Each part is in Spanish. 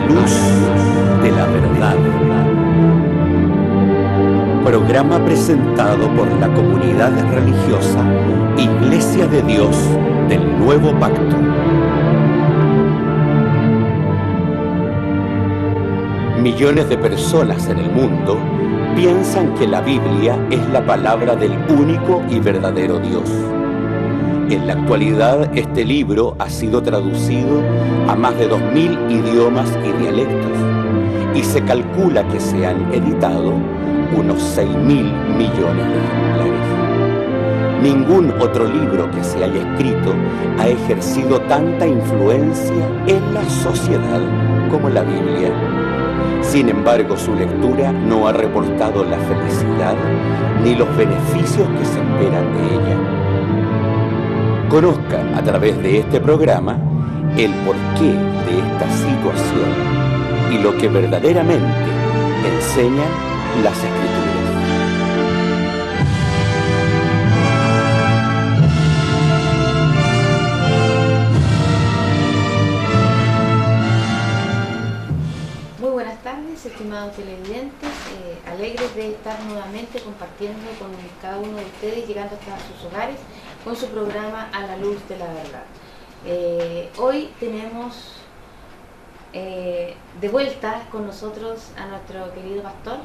luz de la verdad. Programa presentado por la comunidad religiosa Iglesia de Dios del Nuevo Pacto. Millones de personas en el mundo piensan que la Biblia es la palabra del único y verdadero Dios. En la actualidad, este libro ha sido traducido a más de 2000 idiomas y dialectos, y se calcula que se han editado unos 6.000 millones de ejemplares. Ningún otro libro que se haya escrito ha ejercido tanta influencia en la sociedad como la Biblia. Sin embargo, su lectura no ha reportado la felicidad ni los beneficios que se esperan de ella. Conozca a través de este programa el porqué de esta situación y lo que verdaderamente enseñan las Escrituras. Muy buenas tardes, estimados televidentes, alegres de estar nuevamente compartiendo con cada uno de ustedes, llegando hasta sus hogares con su programa A la Luz de la Verdad. Hoy tenemos de vuelta con nosotros a nuestro querido pastor.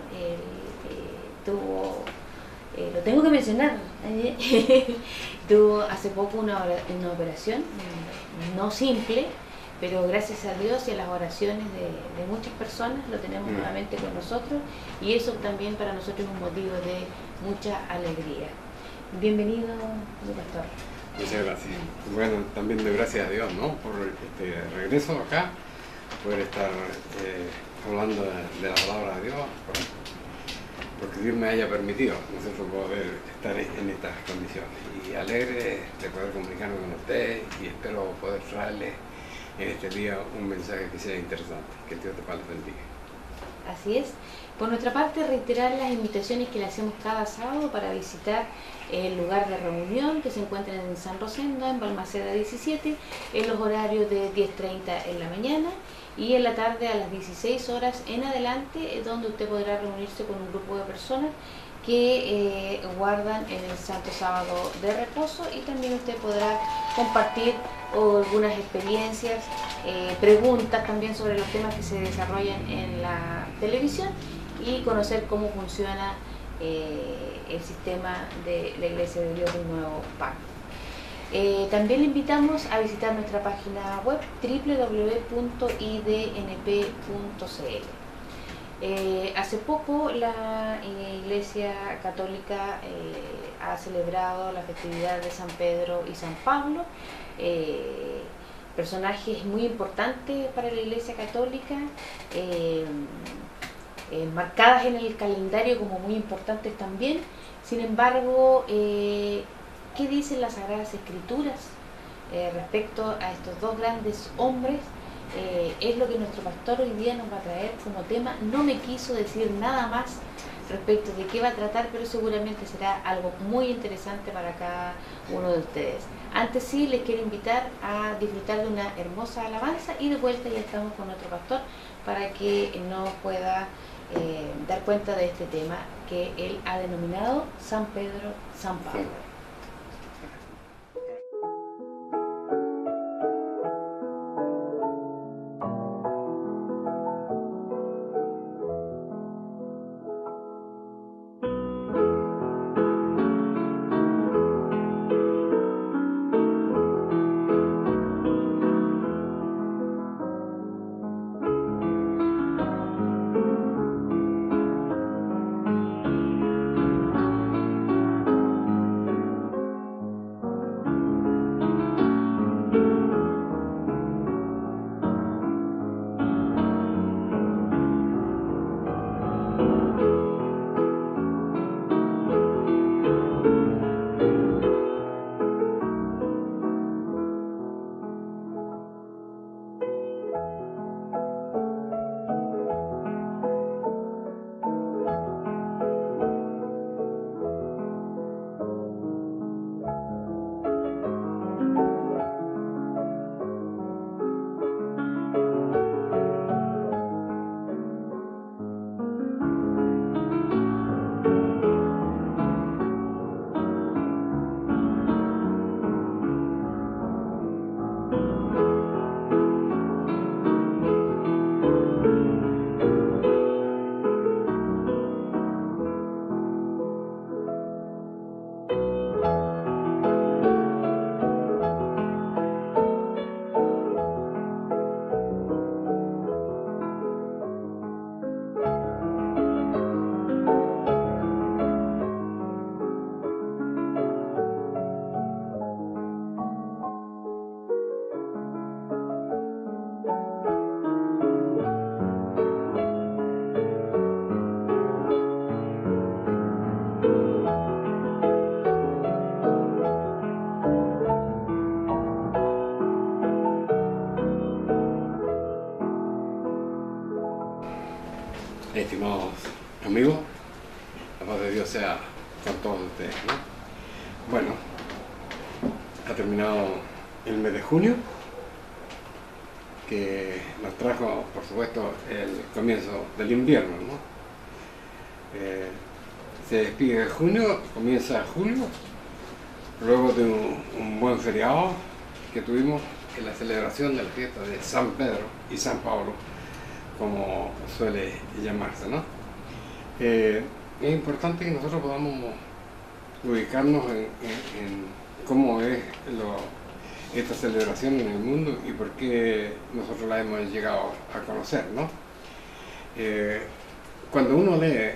Lo tengo que mencionar, tuvo hace poco una operación no simple, pero gracias a Dios y a las oraciones de muchas personas lo tenemos nuevamente con nosotros, y eso también para nosotros es un motivo de mucha alegría. Bienvenido, pastor. Muchas gracias. Bueno, también doy gracias a Dios, ¿no?, por este regreso acá, poder estar hablando de la palabra de Dios, porque Dios me haya permitido nosotros poder estar en estas condiciones, y alegre de poder comunicarme con ustedes, y espero poder traerles en este día un mensaje que sea interesante. Que Dios te bendiga. Así es. Por nuestra parte, reiterar las invitaciones que le hacemos cada sábado para visitar el lugar de reunión que se encuentra en San Rosendo, en Balmaceda 17, en los horarios de 10:30 en la mañana y en la tarde a las 16 horas en adelante, donde usted podrá reunirse con un grupo de personas que guardan en el Santo Sábado de Reposo, y también usted podrá compartir algunas experiencias, preguntas también sobre los temas que se desarrollan en la televisión, y conocer cómo funciona el sistema de la Iglesia de Dios del Nuevo Pacto. También le invitamos a visitar nuestra página web www.idnp.cl. Hace poco la Iglesia Católica ha celebrado la festividad de San Pedro y San Pablo, personajes muy importantes para la Iglesia Católica, marcadas en el calendario como muy importantes también. Sin embargo, ¿qué dicen las Sagradas Escrituras respecto a estos dos grandes hombres? Es lo que nuestro pastor hoy día nos va a traer como tema. No me quiso decir nada más respecto de qué va a tratar, pero seguramente será algo muy interesante para cada uno de ustedes. Antes sí, les quiero invitar a disfrutar de una hermosa alabanza, y de vuelta ya estamos con nuestro pastor para que nos pueda dar cuenta de este tema que él ha denominado San Pedro, San Pablo. estimados amigos, la paz de Dios sea con todos ustedes, ¿no? Bueno, ha terminado el mes de junio, que nos trajo, por supuesto, el comienzo del invierno, ¿no? Se despide de junio, comienza julio, luego de un buen feriado que tuvimos en la celebración de la fiesta de San Pedro y San Pablo, como suele llamarse, ¿no? Es importante que nosotros podamos ubicarnos en cómo es esta celebración en el mundo y por qué nosotros la hemos llegado a conocer, ¿no? Cuando uno lee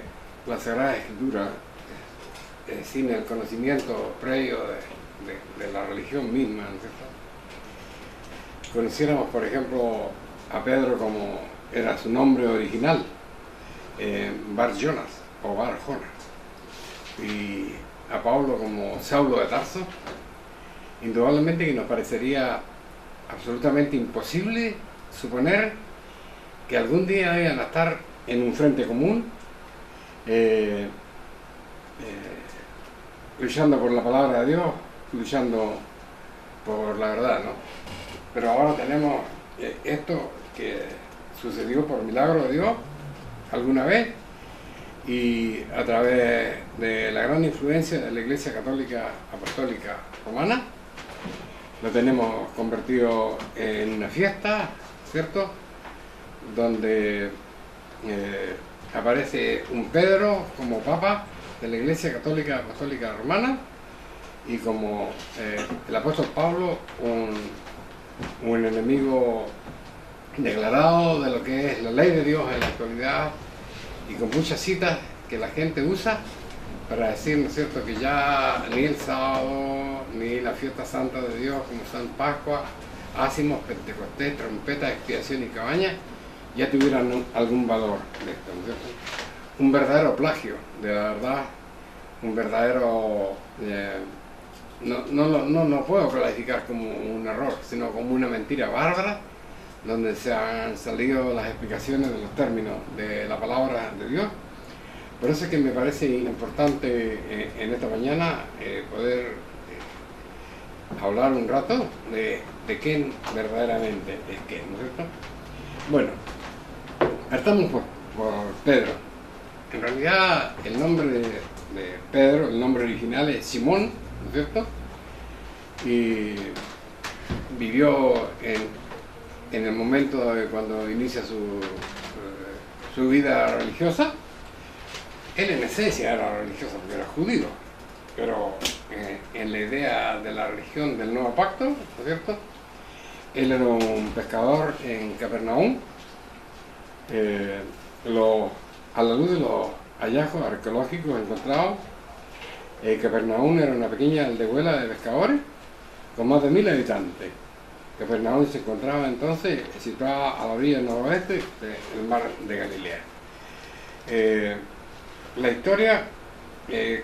la Sagrada Escritura sin el conocimiento previo de la religión misma, ¿no es cierto? Conociéramos, por ejemplo, a Pedro como era su nombre original, Bar Jonas o Bar Jonas, y a Pablo como Saulo de Tarso, indudablemente que nos parecería absolutamente imposible suponer que algún día iban a estar en un frente común, luchando por la palabra de Dios, luchando por la verdad, ¿no? Pero ahora tenemos esto que sucedió por milagro de Dios alguna vez y a través de la gran influencia de la Iglesia Católica Apostólica Romana, lo tenemos convertido en una fiesta, ¿cierto? Donde aparece un Pedro como Papa de la Iglesia Católica Apostólica Romana y como el apóstol Pablo, un enemigo declarado de lo que es la ley de Dios en la actualidad y con muchas citas que la gente usa para decir, ¿no es cierto?, que ya ni el sábado, ni la fiesta santa de Dios como San Pascua, Ácimos, Pentecostés, trompeta, expiación y cabaña, ya tuvieran algún valor de esto, ¿no es cierto? Un verdadero plagio de la verdad, un verdadero, no puedo calificar como un error, sino como una mentira bárbara, donde se han salido las explicaciones de los términos de la palabra de Dios. Por eso es que me parece importante en esta mañana poder hablar un rato de quién verdaderamente es quién, ¿no es cierto? Bueno, partamos por Pedro. En realidad el nombre de Pedro, el nombre original es Simón, ¿no es cierto? Y vivió en el momento de cuando inicia su vida religiosa. Él en esencia era religioso porque era judío, pero en la idea de la religión del Nuevo Pacto, ¿no es cierto? Él era un pescador en Capernaum. A la luz de los hallazgos arqueológicos encontrados, Capernaum era una pequeña aldehuela de pescadores con más de 1000 habitantes. Capernaum se encontraba entonces situada a la orilla noroeste del mar de Galilea. La historia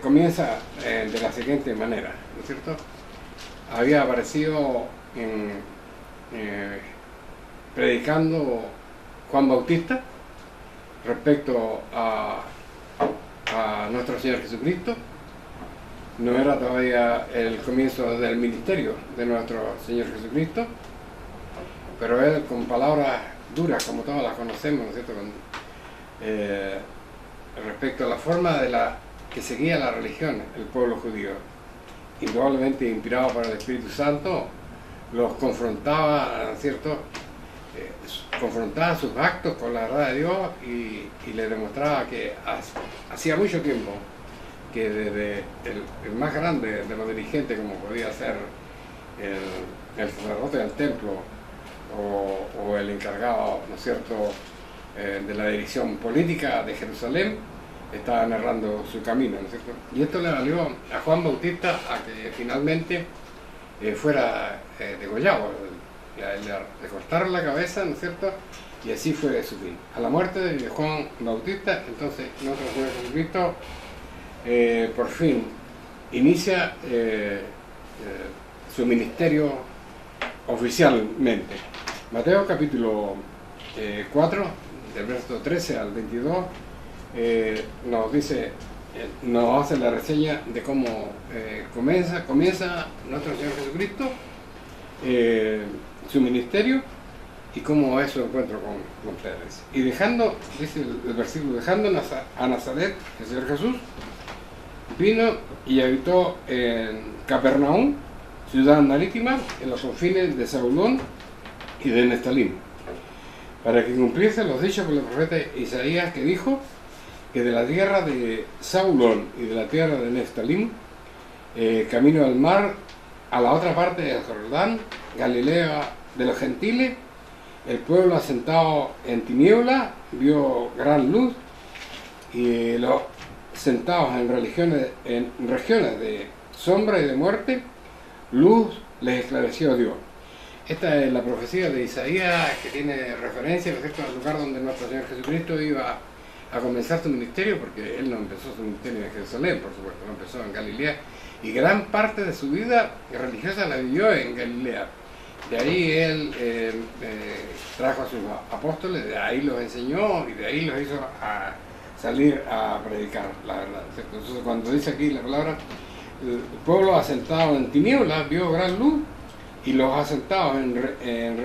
comienza de la siguiente manera, ¿no es cierto? Había aparecido predicando Juan Bautista respecto a nuestro Señor Jesucristo. No era todavía el comienzo del ministerio de nuestro Señor Jesucristo, pero él con palabras duras, como todas las conocemos, ¿no es cierto?, respecto a la forma que seguía la religión el pueblo judío, indudablemente inspirado por el Espíritu Santo, los confrontaba, ¿no es cierto?, confrontaba sus actos con la verdad de Dios y le demostraba que hacía mucho tiempo que desde el más grande de los dirigentes, como podía ser el sacerdote del templo o el encargado, ¿no es cierto?, de la dirección política de Jerusalén, estaba narrando su camino, ¿no es cierto? Y esto le valió a Juan Bautista a que finalmente fuera degollado, le cortaron la cabeza, ¿no es cierto?, y así fue su fin. A la muerte de Juan Bautista, entonces nuestro Señor Jesucristo por fin inicia su ministerio oficialmente. Mateo capítulo 4, del verso 13 al 22, nos dice, nos hace la reseña de cómo comienza nuestro Señor Jesucristo su ministerio y cómo es su encuentro con ustedes. Y dejando, dice el versículo, dejando a Nazaret, el Señor Jesús, vino y habitó en Capernaum, ciudad marítima, en los confines de Zabulón y de Neftalí, para que cumpliese los dichos por el profeta Isaías, que dijo que de la tierra de Zabulón y de la tierra de Neftalí, camino al mar, a la otra parte del Jordán, Galilea de los gentiles, el pueblo asentado en tiniebla vio gran luz, y los sentados en regiones de sombra y de muerte, luz les esclareció Dios. Esta es la profecía de Isaías, que tiene referencia, ¿no es cierto?, al lugar donde nuestro Señor Jesucristo iba a comenzar su ministerio, porque Él no empezó su ministerio en Jerusalén, por supuesto, no empezó en Galilea, y gran parte de su vida religiosa la vivió en Galilea. De ahí Él trajo a sus apóstoles, de ahí los enseñó y de ahí los hizo salir a predicar la verdad. Entonces, cuando dice aquí la palabra, el pueblo asentado en tinieblas vio gran luz, y los asentados en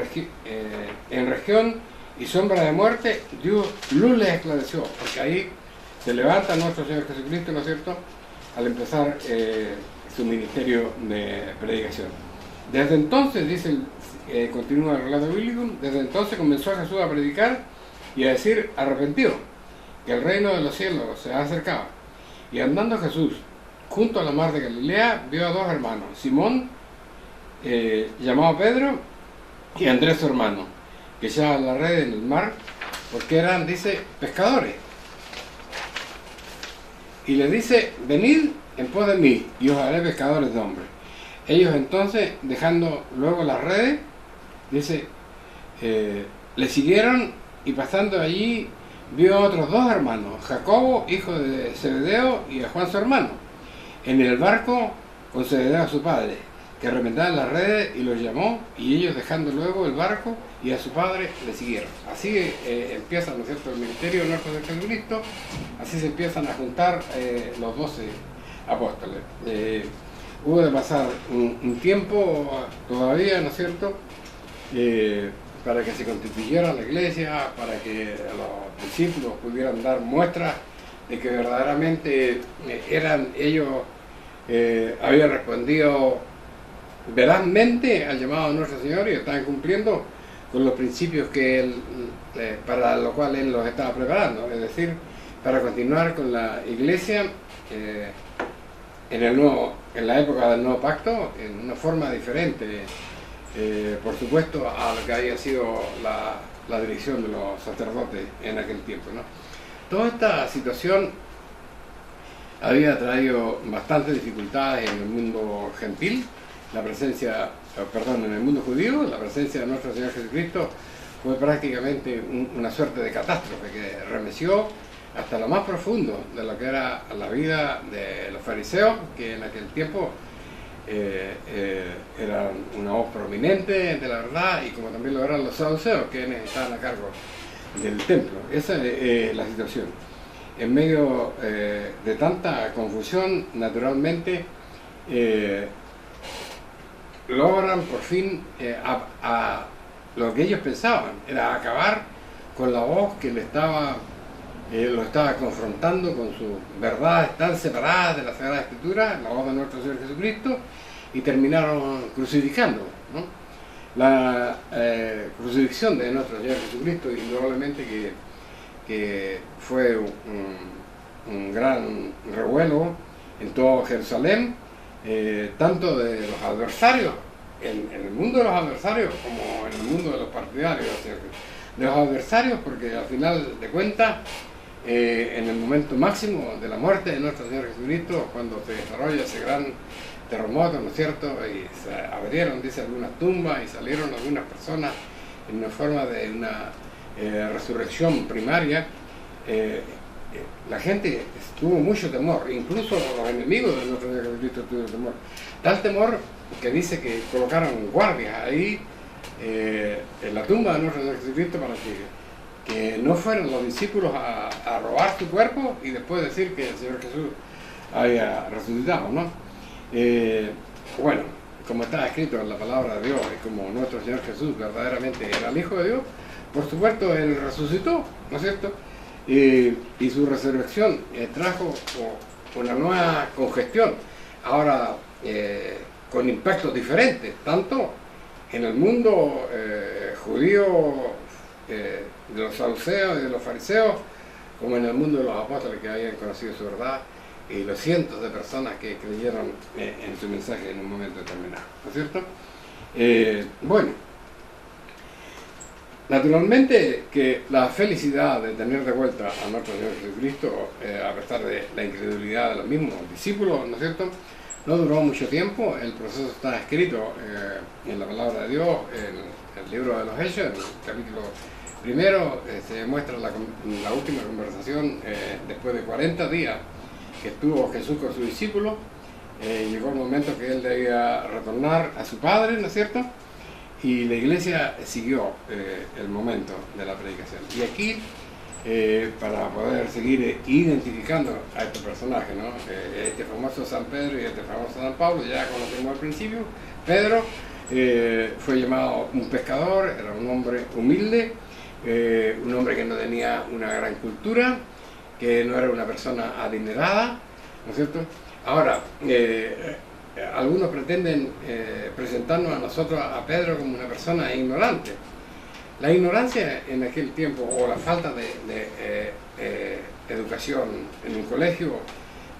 región y sombra de muerte, Dios luz les esclareció, porque ahí se levanta nuestro Señor Jesucristo, ¿no es cierto?, al empezar su ministerio de predicación. Desde entonces, dice, continúa el relato bíblico, desde entonces comenzó Jesús a predicar y a decir: arrepentido, que el reino de los cielos se ha acercado. Y andando Jesús junto a la mar de Galilea, vio a dos hermanos, Simón, llamado Pedro, y Andrés su hermano, que echaban la red en el mar, porque eran, dice, pescadores. Y les dice: venid en pos de mí, y os haré pescadores de hombres. Ellos entonces, dejando luego las redes, dice, le siguieron, y pasando allí vio a otros dos hermanos, Jacobo, hijo de Zebedeo, y a Juan su hermano, en el barco con Zebedeo su padre, que remendaban las redes, y los llamó, y ellos, dejando luego el barco y a su padre, le siguieron. Así empieza, ¿no es cierto?, el ministerio de nuestro Señor Jesucristo. Así se empiezan a juntar los 12 apóstoles. Hubo de pasar un tiempo todavía, ¿no es cierto?, para que se constituyera la iglesia, para que los discípulos pudieran dar muestras de que verdaderamente eran ellos, habían respondido verazmente al llamado de nuestro Señor y estaban cumpliendo con los principios que Él, para lo cual Él los estaba preparando, es decir, para continuar con la iglesia en la época del nuevo pacto, en una forma diferente, por supuesto, a lo que había sido la dirección de los sacerdotes en aquel tiempo, ¿no? Toda esta situación había traído bastantes dificultades en el mundo gentil, en el mundo judío. La presencia de nuestro Señor Jesucristo fue prácticamente una suerte de catástrofe que remeció hasta lo más profundo de lo que era la vida de los fariseos, que en aquel tiempo eran una voz prominente de la verdad, y como también lo eran los saduceos, que estaban a cargo del templo. Esa es la situación. En medio de tanta confusión, naturalmente, logran por fin a lo que ellos pensaban, era acabar con la voz que lo estaba confrontando con sus verdades tan separadas de la Sagrada Escritura, la voz de nuestro Señor Jesucristo, y terminaron crucificándolo, ¿no? La crucifixión de nuestro Señor Jesucristo, indudablemente que fue un gran revuelo en todo Jerusalén, tanto de los adversarios, en el mundo de los adversarios, como en el mundo de los partidarios. De los adversarios, porque al final de cuentas, en el momento máximo de la muerte de nuestro Señor Jesucristo, cuando se desarrolla ese gran terremoto, ¿no es cierto?, y se abrieron, dice, algunas tumbas y salieron algunas personas en una forma de una resurrección primaria, la gente tuvo mucho temor, incluso los enemigos de nuestro Señor Jesucristo tuvieron temor. Tal temor que dice que colocaron guardias ahí en la tumba de nuestro Señor Jesucristo para que no fueron los discípulos a robar su cuerpo y después decir que el Señor Jesús había resucitado, ¿no? Bueno, como está escrito en la palabra de Dios, y como nuestro Señor Jesús verdaderamente era el Hijo de Dios, por supuesto Él resucitó, ¿no es cierto? Y su resurrección trajo una nueva congestión, ahora con impactos diferentes, tanto en el mundo judío de los saduceos y de los fariseos, como en el mundo de los apóstoles que habían conocido su verdad, y los cientos de personas que creyeron en su mensaje en un momento determinado, ¿no es cierto? Bueno, naturalmente que la felicidad de tener de vuelta a nuestro Señor Jesucristo, a pesar de la incredulidad de los mismos discípulos, ¿no es cierto?, no duró mucho tiempo. El proceso está escrito en la palabra de Dios, en el libro de los Hechos, en el capítulo primero, se muestra la última conversación después de 40 días que estuvo Jesús con sus discípulos. Llegó el momento que él debía retornar a su Padre, ¿no es cierto?, y la iglesia siguió el momento de la predicación. Y aquí, para poder seguir identificando a estos personajes, ¿no?, este famoso San Pedro y este famoso San Pablo, ya conocimos al principio. Pedro fue llamado un pescador, era un hombre humilde, un hombre que no tenía una gran cultura, que no era una persona adinerada, ¿no es cierto? Ahora, algunos pretenden presentarnos a nosotros, a Pedro, como una persona ignorante. La ignorancia en aquel tiempo, o la falta de educación en un colegio,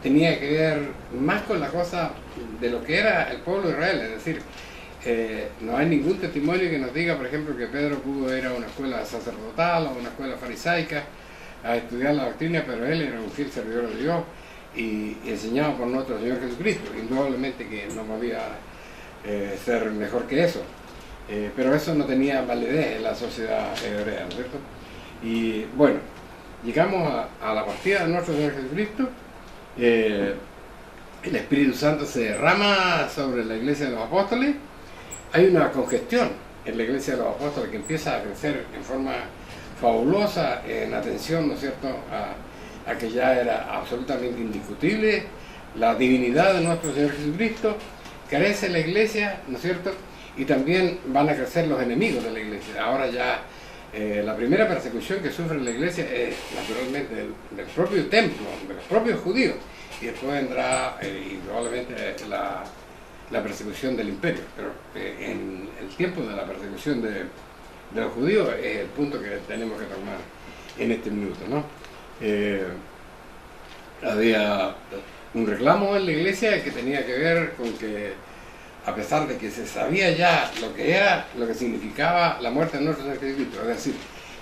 tenía que ver más con la cosa de lo que era el pueblo de Israel. Es decir, no hay ningún testimonio que nos diga, por ejemplo, que Pedro pudo ir a una escuela sacerdotal o a una escuela farisaica a estudiar la doctrina, pero él era un fiel servidor de Dios y enseñado por nuestro Señor Jesucristo. Indudablemente que no podía ser mejor que eso, pero eso no tenía validez en la sociedad hebrea, ¿no es cierto? Y bueno, llegamos a la partida de nuestro Señor Jesucristo. El Espíritu Santo se derrama sobre la iglesia de los apóstoles. Hay una congestión en la iglesia de los apóstoles que empieza a crecer en forma fabulosa, en atención, ¿no es cierto?, a que ya era absolutamente indiscutible la divinidad de nuestro Señor Jesucristo. Crece la iglesia, ¿no es cierto?, y también van a crecer los enemigos de la iglesia. Ahora ya la primera persecución que sufre la iglesia es naturalmente del propio templo, de los propios judíos, y después vendrá indudablemente la persecución del imperio. Pero en el tiempo de la persecución de los judíos es el punto que tenemos que tomar en este minuto, ¿no? Había un reclamo en la iglesia que tenía que ver con que, a pesar de que se sabía ya lo que era, lo que significaba la muerte de nuestro Señor Jesucristo, es decir,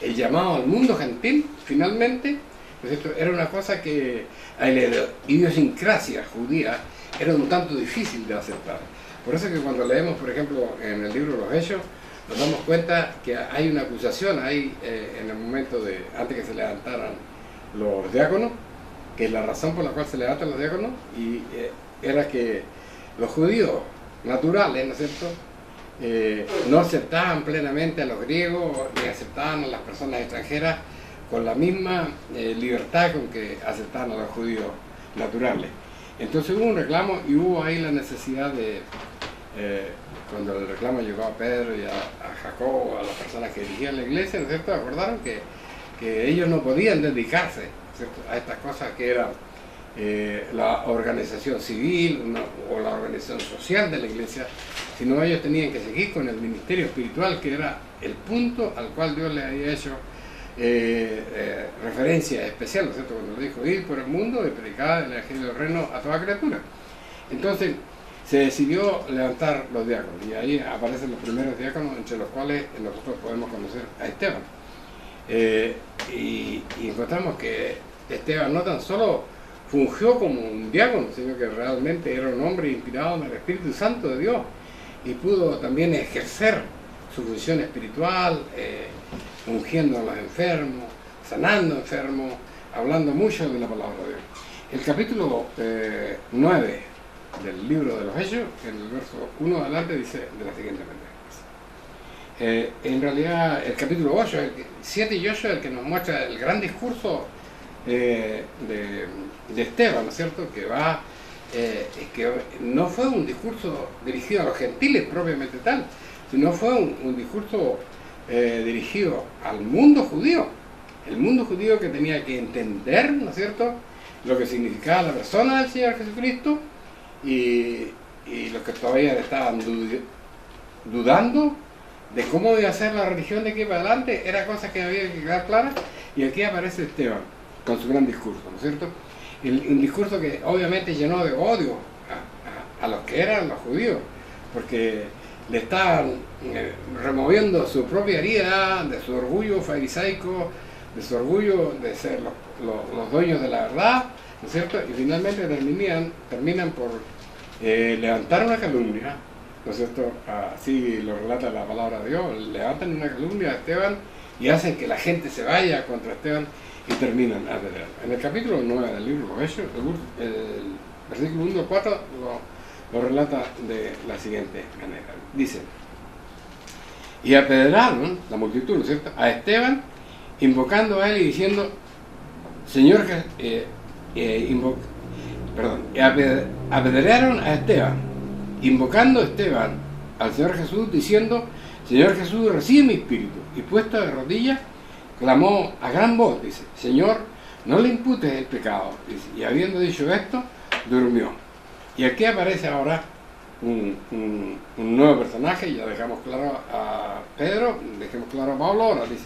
el llamado al mundo gentil, finalmente, pues esto era una cosa que a la idiosincrasia judía era un tanto difícil de aceptar. Por eso que cuando leemos, por ejemplo, en el libro de los Hechos, nos damos cuenta que hay una acusación ahí en el momento antes que se levantaran los diáconos, que es la razón por la cual se levantan los diáconos, y era que los judíos naturales, ¿no es cierto?, no aceptaban plenamente a los griegos, ni aceptaban a las personas extranjeras con la misma libertad con que aceptaban a los judíos naturales. Entonces hubo un reclamo y hubo ahí la necesidad de, cuando el reclamo llegó a Pedro y a Jacobo, a las personas que dirigían la iglesia, ¿no es cierto?, acordaron que ellos no podían dedicarse, ¿cierto?, a estas cosas que eran la organización civil o la organización social de la iglesia, sino ellos tenían que seguir con el ministerio espiritual, que era el punto al cual Dios les había hecho referencia especial, ¿no es cierto?, cuando le dijo: ir por el mundo y predicar el evangelio del reino a toda criatura. Entonces se decidió levantar los diáconos, y ahí aparecen los primeros diáconos, entre los cuales nosotros podemos conocer a Esteban. Y encontramos que Esteban no tan solo fungió como un diácono, sino que realmente era un hombre inspirado en el Espíritu Santo de Dios, y pudo también ejercer su función espiritual, ungiendo a los enfermos, sanando enfermos, hablando mucho de la palabra de Dios. El capítulo 9 del libro de los Hechos, en el verso 1 adelante, dice de la siguiente manera: en realidad el capítulo 8, 7 y 8 es el que nos muestra el gran discurso de Esteban, ¿no es cierto? Que no fue un discurso dirigido a los gentiles propiamente tal, sino fue un discurso dirigido al mundo judío. El mundo judío que tenía que entender, ¿no es cierto?, lo que significaba la persona del Señor Jesucristo, y los que todavía estaban dudando de cómo iba a ser la religión de aquí para adelante, era cosa que había que quedar clara. Y aquí aparece Esteban con su gran discurso, ¿no es cierto? Un discurso que obviamente llenó de odio a los que eran los judíos, porque le estaban removiendo su propia herida, de su orgullo farisaico, de su orgullo de ser los dueños de la verdad, ¿no es cierto? Y finalmente terminan por levantar una calumnia, ¿no es cierto? Así lo relata la palabra de Dios. Levantan una calumnia a Esteban y hacen que la gente se vaya contra Esteban y terminan apedreando. En el capítulo 9 del libro de los Hechos, el versículo 1 al 4 lo relata de la siguiente manera. Dice: y apedrearon la multitud, ¿no es cierto?, a Esteban, invocando a él y diciendo: Señor, apedrearon a Esteban, invocando a Esteban al Señor Jesús, diciendo: Señor Jesús, recibe mi espíritu. Y puesto de rodillas, clamó a gran voz, dice: Señor, no le imputes el pecado. Dice, y habiendo dicho esto, durmió. Y aquí aparece ahora un nuevo personaje. Ya dejamos claro a Pedro, dejemos claro a Pablo ahora, dice: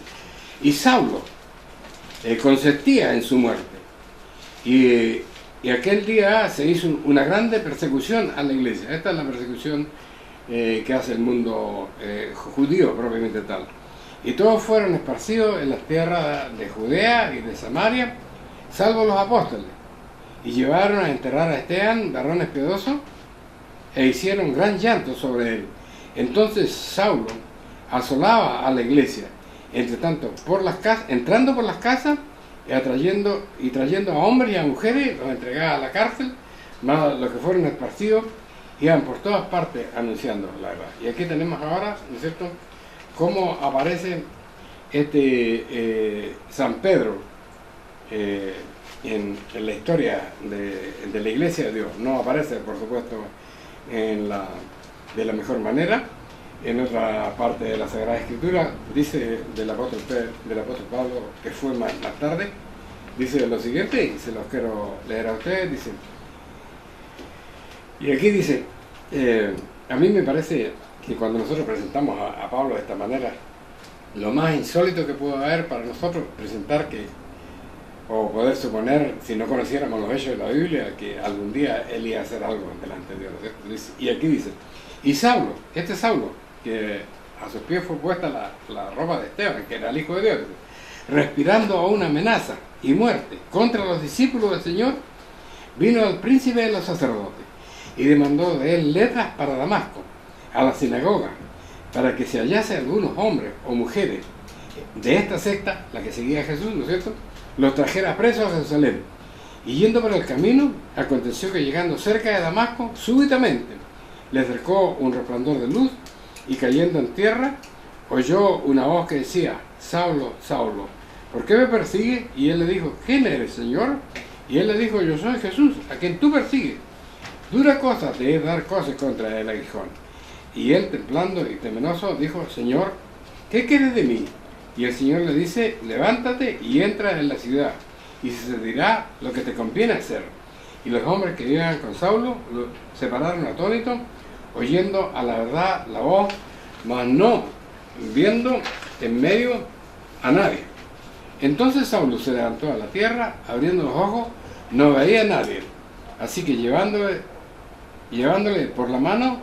y Saulo consentía en su muerte. Y aquel día se hizo una grande persecución a la iglesia. Esta es la persecución que hace el mundo judío propiamente tal. Y todos fueron esparcidos en las tierras de Judea y de Samaria, salvo los apóstoles. Y llevaron a enterrar a Esteban, varones piadosos, e hicieron gran llanto sobre él. Entonces Saulo asolaba a la iglesia, entre tanto entrando por las casas y trayendo a hombres y a mujeres, los entregaba a la cárcel, más los que fueron esparcidos iban por todas partes anunciando la verdad. Y aquí tenemos ahora, ¿no es cierto?, cómo aparece San Pedro en la historia de la Iglesia de Dios. No aparece, por supuesto, de la mejor manera. En otra parte de la Sagrada Escritura dice del apóstol Pablo, que fue más tarde, dice lo siguiente, y se los quiero leer a ustedes. Dice, y aquí dice, a mí me parece que cuando nosotros presentamos a Pablo de esta manera, lo más insólito que pudo haber para nosotros presentar o poder suponer, si no conociéramos los hechos de la Biblia, que algún día él iba a hacer algo delante de Dios. Y aquí dice, y Saulo, que a sus pies fue puesta la ropa de Esteban, que era el Hijo de Dios, respirando a una amenaza y muerte contra los discípulos del Señor, vino al príncipe de los sacerdotes y demandó de él letras para Damasco, a la sinagoga, para que se hallase algunos hombres o mujeres de esta secta, la que seguía a Jesús, ¿no es cierto?, los trajera presos a Jerusalén. Y yendo por el camino, aconteció que llegando cerca de Damasco, súbitamente le acercó un resplandor de luz, y cayendo en tierra, oyó una voz que decía: Saulo, Saulo, ¿por qué me persigues? Y él le dijo: ¿quién eres, Señor? Y él le dijo: yo soy Jesús, a quien tú persigues. Dura cosa te es dar cosas contra el aguijón. Y él, temblando y temeroso, dijo: Señor, ¿qué quieres de mí? Y el Señor le dice: levántate y entra en la ciudad, y se dirá lo que te conviene hacer. Y los hombres que iban con Saulo se pararon atónitos, oyendo a la verdad la voz, mas no viendo en medio a nadie. Entonces Saulo se levantó a la tierra, abriendo los ojos, no veía a nadie. Así que llevándole por la mano,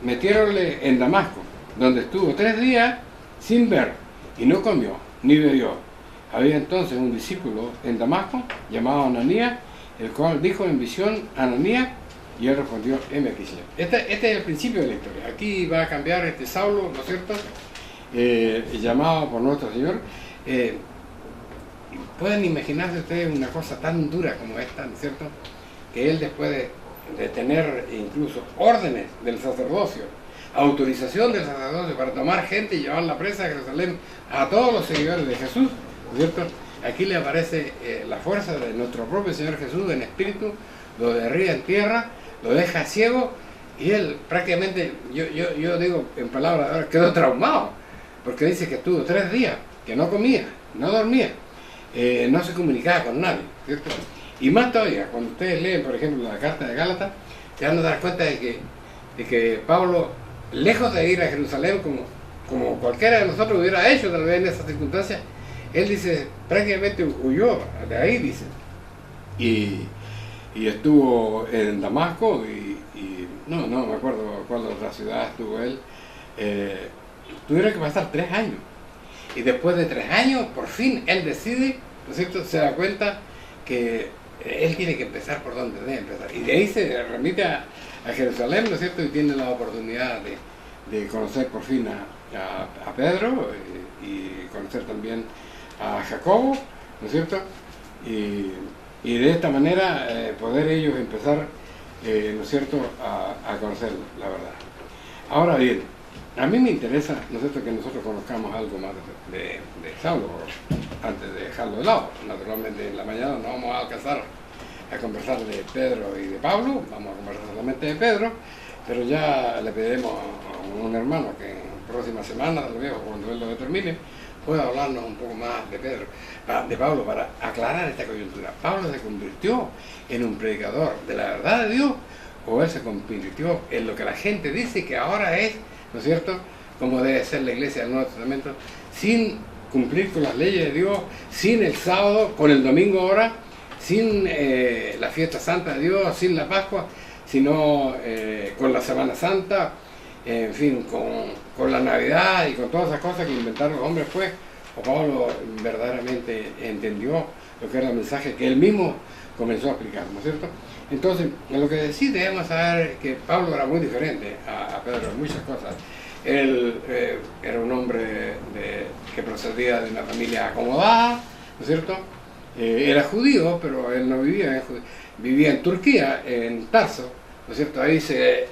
metiéronle en Damasco, donde estuvo 3 días sin ver, y no comió ni bebió. Había entonces un discípulo en Damasco llamado Ananías, el cual dijo en visión a Ananías, y él respondió: heme aquí, Señor. Este es el principio de la historia. Aquí va a cambiar Saulo, ¿no es cierto?, llamado por nuestro Señor. Pueden imaginarse ustedes una cosa tan dura como esta, ¿no es cierto?, que él, después de tener incluso órdenes del sacerdocio autorización del sacerdocio para tomar gente y llevarla presa a Jerusalén a todos los seguidores de Jesús, ¿no es cierto? Aquí le aparece la fuerza de nuestro propio Señor Jesús en espíritu, lo derriba en tierra, lo deja ciego, y él prácticamente, yo digo en palabras, ahora quedó traumado, porque dice que estuvo 3 días, que no comía, no dormía, no se comunicaba con nadie, ¿cierto? Y más todavía, cuando ustedes leen, por ejemplo, la carta de Gálatas, se van a dar cuenta de que Pablo, lejos de ir a Jerusalén como cualquiera de nosotros hubiera hecho tal vez en esas circunstancias, él dice, prácticamente huyó de ahí, dice, y estuvo en Damasco, y no me acuerdo cuál otra ciudad estuvo él, tuvieron que pasar 3 años, y después de 3 años, por fin, él decide, ¿no es cierto?, se da cuenta que él tiene que empezar por donde debe empezar, y de ahí se remite a Jerusalén, ¿no es cierto?, y tiene la oportunidad de conocer por fin a Pedro, y conocer también a Jacobo, ¿no es cierto?, y de esta manera poder ellos empezar, ¿no es cierto?, a conocer la verdad. Ahora bien, a mí me interesa, ¿no es cierto?, que nosotros conozcamos algo más de Saulo, antes de dejarlo de lado. Naturalmente en la mañana no vamos a alcanzar a conversar de Pedro y de Pablo, vamos a conversar solamente de Pedro, pero ya le pediremos a un hermano que en próxima semana, tal vez, cuando él lo determine, pueda hablarnos un poco más de Pablo, para aclarar esta coyuntura. ¿Pablo se convirtió en un predicador de la verdad de Dios, o él se convirtió en lo que la gente dice que ahora es, ¿no es cierto?, como debe ser la iglesia del Nuevo Testamento, sin cumplir con las leyes de Dios, sin el sábado, con el domingo ahora, sin la fiesta santa de Dios, sin la Pascua, sino con la Semana Santa, en fin, con la Navidad y con todas esas cosas que inventaron los hombres, pues, o Pablo verdaderamente entendió lo que era el mensaje que él mismo comenzó a explicar, ¿no es cierto? Entonces, en lo que sí debemos saber que Pablo era muy diferente a Pedro en muchas cosas. Él era un hombre que procedía de una familia acomodada, ¿no es cierto? Era judío, pero él no vivía en Turquía, en Tarso, ¿no es cierto? Ahí se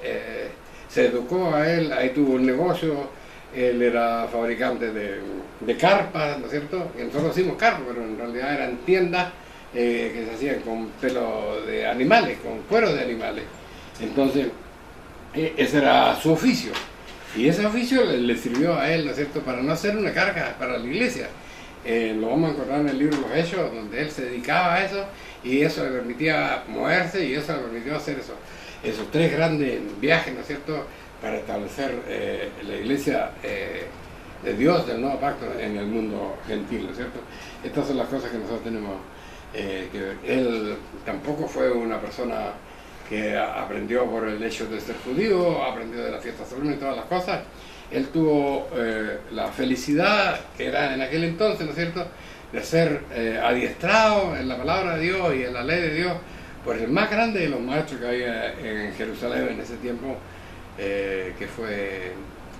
educó a él, ahí tuvo un negocio, él era fabricante de carpas, ¿no es cierto? Y nosotros decimos carpas, pero en realidad eran tiendas que se hacían con pelo de animales, con cuero de animales. Entonces, ese era su oficio. Y ese oficio le sirvió a él, ¿no es cierto?, para no ser una carga para la iglesia. Lo vamos a encontrar en el libro de los Hechos, donde él se dedicaba a eso, y eso le permitía moverse, y eso le permitió hacer esos 3 grandes viajes, ¿no es cierto?, para establecer la iglesia de Dios, del nuevo pacto en el mundo gentil, ¿no es cierto? Estas son las cosas que nosotros tenemos que ver. Él tampoco fue una persona que aprendió por el hecho de ser judío, aprendió de la fiesta solemne y todas las cosas. Él tuvo la felicidad, que era en aquel entonces, ¿no es cierto?, de ser adiestrado en la palabra de Dios y en la ley de Dios por el más grande de los maestros que había en Jerusalén en ese tiempo, que fue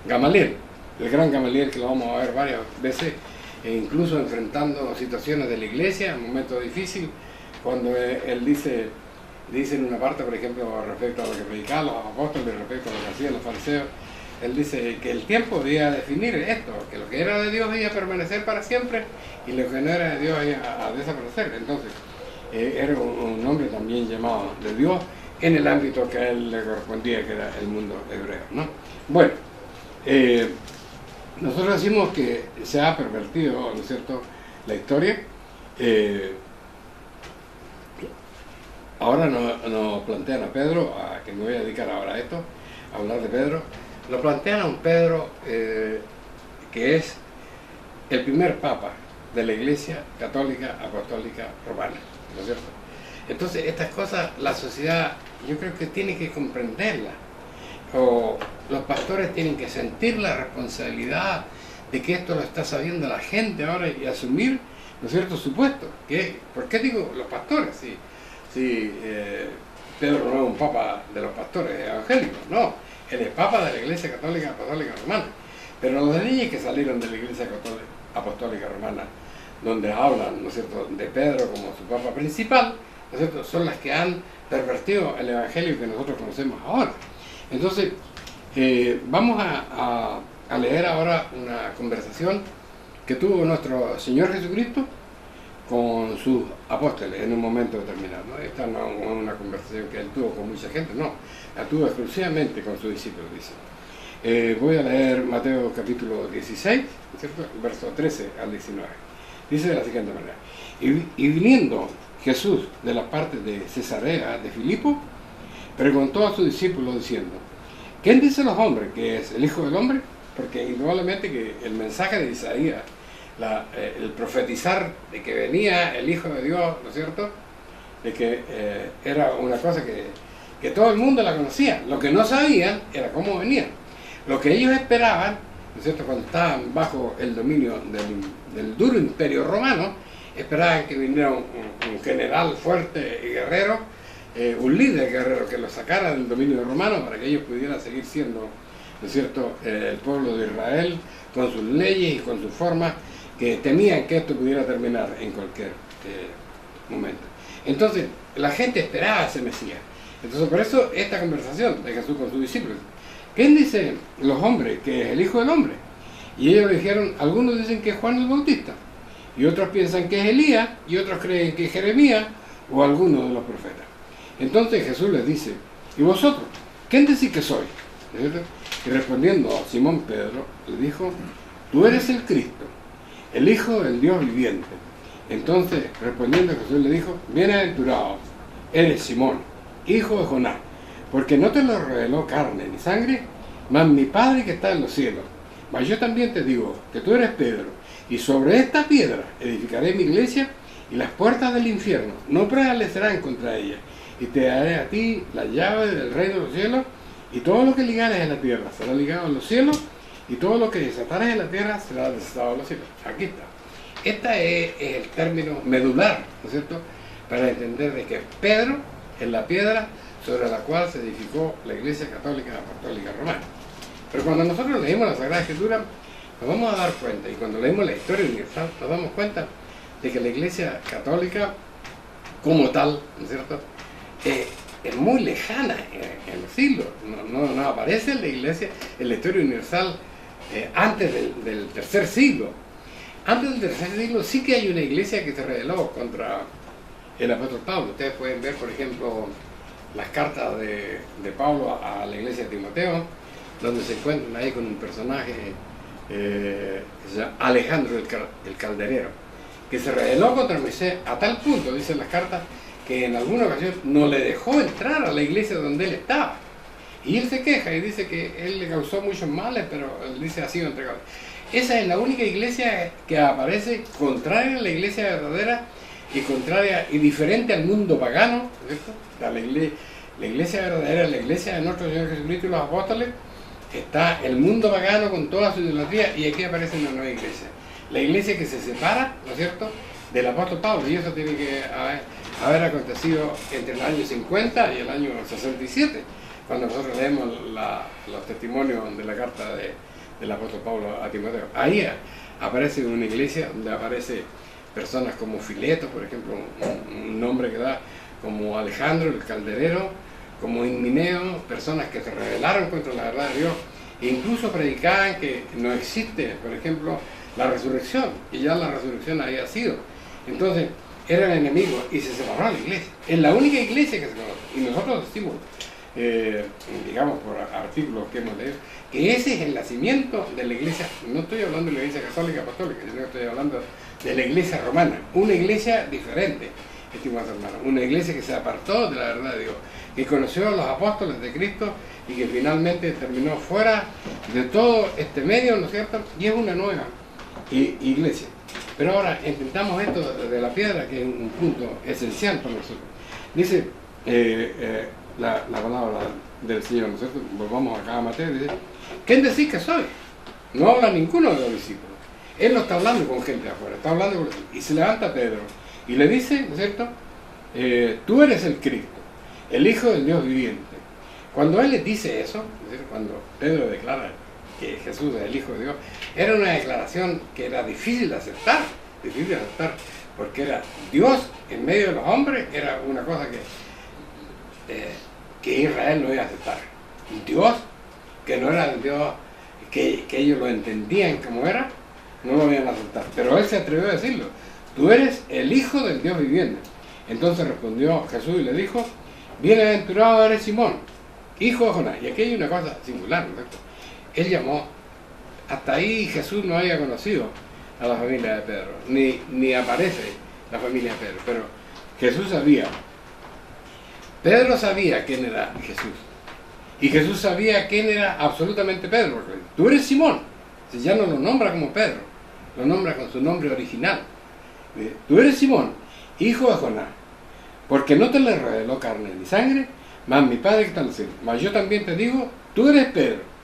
Gamaliel, el gran Gamaliel, que lo vamos a ver varias veces, e incluso enfrentando situaciones de la iglesia, un momento difícil, cuando él dice en una parte, por ejemplo, respecto a lo que predicaban los apóstoles, respecto a lo que hacían los fariseos, él dice que el tiempo debía definir esto, que lo que era de Dios iba a permanecer para siempre y lo que no era de Dios iba a desaparecer. Entonces, era un hombre también llamado de Dios en el ámbito que a él le correspondía, que era el mundo hebreo, ¿no? Bueno, nosotros decimos que se ha pervertido, ¿no es cierto?, la historia. Ahora nos plantean a Pedro, que me voy a dedicar ahora a esto, a hablar de Pedro. Lo plantean a un Pedro que es el primer papa de la Iglesia Católica Apostólica Romana, ¿no es cierto? Entonces, estas cosas la sociedad, yo creo que tiene que comprenderlas, o los pastores tienen que sentir la responsabilidad de que esto lo está sabiendo la gente ahora y asumir, ¿no es cierto?, su puesto. ¿Por qué digo los pastores? Si Pedro no es un papa de los pastores evangélicos, no, él es papa de la Iglesia Católica Apostólica Romana. Pero los niños que salieron de la Iglesia Apostólica Romana, donde hablan, ¿no es cierto?, de Pedro como su papa principal, ¿no es cierto?, son las que han pervertido el evangelio que nosotros conocemos ahora. Entonces, Vamos a leer ahora una conversación que tuvo nuestro Señor Jesucristo con sus apóstoles en un momento determinado, ¿no? Esta no es una conversación que él tuvo con mucha gente, no, la tuvo exclusivamente con sus discípulos, dice. Voy a leer Mateo capítulo 16, ¿cierto? Verso 13 al 19. Dice de la siguiente manera: y viniendo Jesús de la parte de Cesarea de Filipo, preguntó a sus discípulos diciendo: ¿quién dicen los hombres que es el Hijo del Hombre? Porque indudablemente que el mensaje de Isaías, el profetizar de que venía el Hijo de Dios, ¿no es cierto?, de que era una cosa que todo el mundo la conocía. Lo que no sabían era cómo venía. Lo que ellos esperaban, ¿no es cierto?, cuando estaban bajo el dominio del duro imperio romano, esperaban que viniera un general fuerte y guerrero, un líder guerrero que los sacara del dominio romano para que ellos pudieran seguir siendo, ¿no es cierto?, el pueblo de Israel con sus leyes y con sus formas, que temían que esto pudiera terminar en cualquier momento. Entonces, la gente esperaba a ese Mesías. Entonces, por eso esta conversación de Jesús con sus discípulos: ¿quién dice los hombres que es el Hijo del Hombre? Y ellos dijeron: algunos dicen que es Juan el Bautista, y otros piensan que es Elías, y otros creen que es Jeremías o alguno de los profetas. Entonces Jesús les dice: ¿y vosotros? ¿Quién decís que soy? Y respondiendo a Simón Pedro, le dijo: tú eres el Cristo, el Hijo del Dios viviente. Entonces, respondiendo Jesús le dijo: bienaventurado eres Simón, hijo de Jonás, porque no te lo reveló carne ni sangre, mas mi Padre que está en los cielos. Mas yo también te digo que tú eres Pedro, y sobre esta piedra edificaré mi iglesia, y las puertas del infierno no prevalecerán contra ella. Y te daré a ti la llave del reino de los cielos, y todo lo que ligares en la tierra será ligado en los cielos, y todo lo que desatares en la tierra será desatado en los cielos. Aquí está. Este es el término medular, ¿no es cierto?, para entender de que Pedro es la piedra sobre la cual se edificó la Iglesia Católica Apostólica Romana. Pero cuando nosotros leímos la Sagrada Escritura, nos vamos a dar cuenta, y cuando leemos la historia universal, nos damos cuenta de que la Iglesia Católica, como tal, ¿no es cierto?, es muy lejana en los siglos. No aparece en la Iglesia, en la historia universal, antes del tercer siglo. Antes del tercer siglo sí que hay una iglesia que se rebeló contra el apóstol Pablo. Ustedes pueden ver, por ejemplo, las cartas de Pablo a la iglesia de Timoteo, donde se encuentran ahí con un personaje que se llama Alejandro el Calderero, que se rebeló contra Moisés a tal punto, dicen las cartas, que en alguna ocasión no le dejó entrar a la iglesia donde él estaba. Y él se queja y dice que él le causó muchos males, pero él dice ha sido entregado. Esa es la única iglesia que aparece contraria a la iglesia verdadera y contraria y diferente al mundo pagano, ¿cierto? La iglesia verdadera, la iglesia de nuestro Señor Jesucristo y los apóstoles, está el mundo pagano con toda su idolatría, y aquí aparece una nueva iglesia. La iglesia que se separa, ¿no es cierto?, del apóstol Pablo, y eso tiene que haber acontecido entre el año 50 y el año 67, cuando nosotros leemos los testimonios de la carta del apóstol Pablo a Timoteo. Ahí aparece una iglesia donde aparece personas como Fileto, por ejemplo, un nombre que da, como Alejandro el Calderero, como Himeneo, personas que se rebelaron contra la verdad de Dios e incluso predicaban que no existe, por ejemplo, la resurrección, y ya la resurrección había sido. Entonces eran enemigos y se separó la iglesia. Es la única iglesia que se conoce, y nosotros decimos, digamos por artículos que hemos leído, que ese es el nacimiento de la iglesia. No estoy hablando de la iglesia católica apostólica, sino que estoy hablando de la iglesia romana, una iglesia diferente, estimados hermanos, una iglesia que se apartó de la verdad de Dios, que conoció a los apóstoles de Cristo y que finalmente terminó fuera de todo este medio, ¿no es cierto?, y es una nueva iglesia. Pero ahora intentamos esto de la piedra, que es un punto esencial para nosotros. Dice la palabra del Señor, ¿no es cierto? Volvamos acá a Mateo, dice: ¿quién decís que soy? No habla ninguno de los discípulos. Él no está hablando con gente de afuera, está hablando con... Y se levanta Pedro y le dice, ¿no es cierto?, tú eres el Cristo, el Hijo del Dios viviente. Cuando él les dice eso, ¿no es cierto?, cuando Pedro declara que Jesús es el Hijo de Dios, era una declaración que era difícil de aceptar, porque era Dios en medio de los hombres, era una cosa que Israel no iba a aceptar. Dios que no era el Dios que ellos lo entendían como era, no lo iban a aceptar. Pero él se atrevió a decirlo: tú eres el Hijo del Dios viviente. Entonces respondió Jesús y le dijo: bienaventurado eres Simón, hijo de Jonás. Y aquí hay una cosa singular, ¿no? Él llamó, hasta ahí Jesús no había conocido a la familia de Pedro, ni aparece la familia de Pedro, pero Jesús sabía. Pedro sabía quién era Jesús, y Jesús sabía quién era absolutamente Pedro, porque tú eres Simón. Si ya no lo nombra como Pedro, lo nombra con su nombre original. Tú eres Simón, hijo de Jonás, porque no te le reveló carne ni sangre, mas mi Padre que está en el cielo. Mas yo también te digo, tú eres Pedro,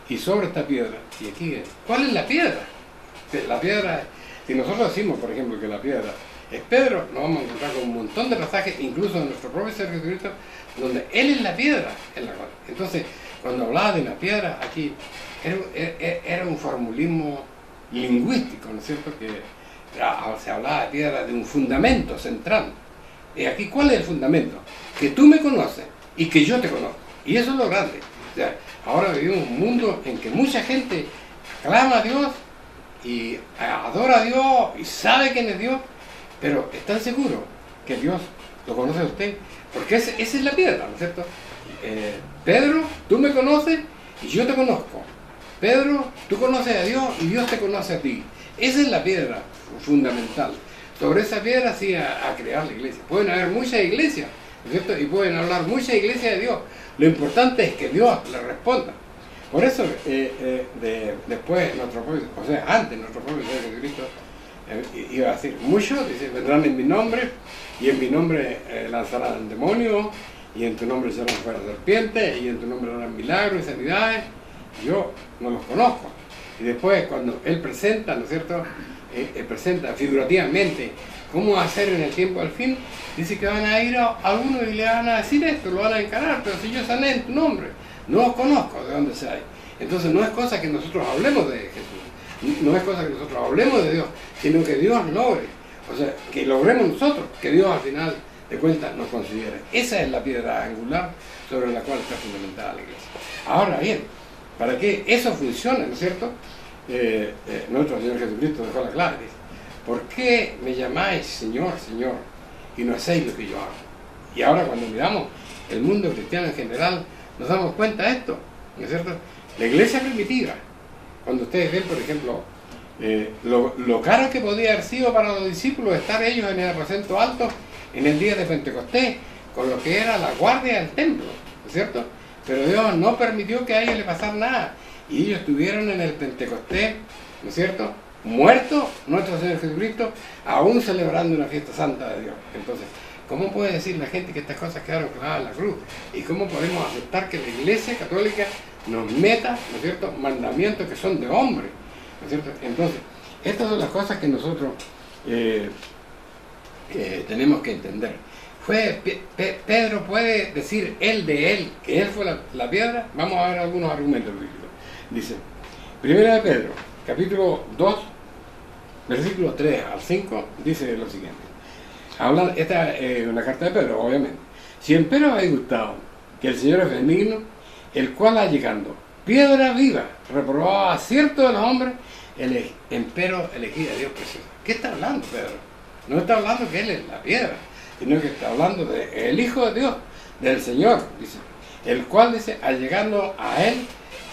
y sobre esta piedra, y aquí es, ¿cuál es la piedra? La piedra, si nosotros decimos, por ejemplo, que la piedra es Pedro, nos vamos a encontrar con un montón de pasajes, incluso en nuestro propio Señor Jesucristo, donde Él es la piedra en la cual. Entonces, cuando hablaba de una piedra, aquí era un formulismo lingüístico, ¿no es cierto? Que se hablaba de piedra, de un fundamento central. Y aquí, ¿cuál es el fundamento? Que tú me conoces y que yo te conozco. Y eso es lo grande. O sea, ahora vivimos un mundo en que mucha gente clama a Dios y adora a Dios y sabe quién es Dios, pero ¿están seguros que Dios lo conoce a usted? Porque esa es la piedra, ¿no es cierto? Pedro, tú me conoces y yo te conozco. Pedro, tú conoces a Dios y Dios te conoce a ti. Esa es la piedra fundamental. Sobre esa piedra sí a crear la iglesia. Pueden haber muchas iglesias, ¿no es cierto? Y pueden hablar muchas iglesias de Dios. Lo importante es que Dios le responda. Por eso, después, antes nuestro propio Señor Jesucristo iba a decir, muchos vendrán en mi nombre, y en mi nombre lanzarán demonios, y en tu nombre serán fuera serpientes, y en tu nombre harán milagros y sanidades. Yo no los conozco. Y después, cuando Él presenta, ¿no es cierto? Él presenta figurativamente cómo hacer en el tiempo del fin, dice que van a ir a uno y le van a decir esto, lo van a encarar, pero si yo sané en tu nombre, no os conozco de dónde seáis. Entonces no es cosa que nosotros hablemos de Jesús, no es cosa que nosotros hablemos de Dios, sino que Dios logre, o sea, que logremos nosotros, que Dios al final de cuentas nos considere. Esa es la piedra angular sobre la cual está fundamentada la iglesia. Ahora bien, para que eso funcione, ¿no es cierto? Nuestro Señor Jesucristo dejó la clave, dice: ¿por qué me llamáis Señor, Señor, y no hacéis lo que yo hago? Y ahora cuando miramos el mundo cristiano en general, nos damos cuenta de esto, ¿no es cierto? La iglesia primitiva, cuando ustedes ven, por ejemplo, lo caro que podía haber sido para los discípulos estar ellos en el aposento alto en el día de Pentecostés, con lo que era la guardia del templo, ¿no es cierto? Pero Dios no permitió que a ellos les pasara nada, y ellos estuvieron en el Pentecostés, ¿no es cierto?, muerto nuestro Señor Jesucristo, aún celebrando una fiesta santa de Dios. Entonces, ¿cómo puede decir la gente que estas cosas quedaron clavadas en la cruz? ¿Y cómo podemos aceptar que la Iglesia Católica nos meta, ¿no es cierto?, mandamientos que son de hombre, ¿no es cierto? Entonces, estas son las cosas que nosotros tenemos que entender. Pedro puede decir él de él, que él fue la piedra. Vamos a ver algunos argumentos bíblicos. Dice, 1 de Pedro, capítulo 2, versículos 3 al 5, dice lo siguiente. Esta es una carta de Pedro, obviamente. Si empero habéis gustado que el Señor es benigno, el cual ha llegando piedra viva, reprobado a cierto de los hombres, empero elegí a Dios precioso. ¿Qué está hablando Pedro? No está hablando que Él es la piedra, sino que está hablando del Hijo de Dios, del Señor, dice, el cual, dice, allegando a Él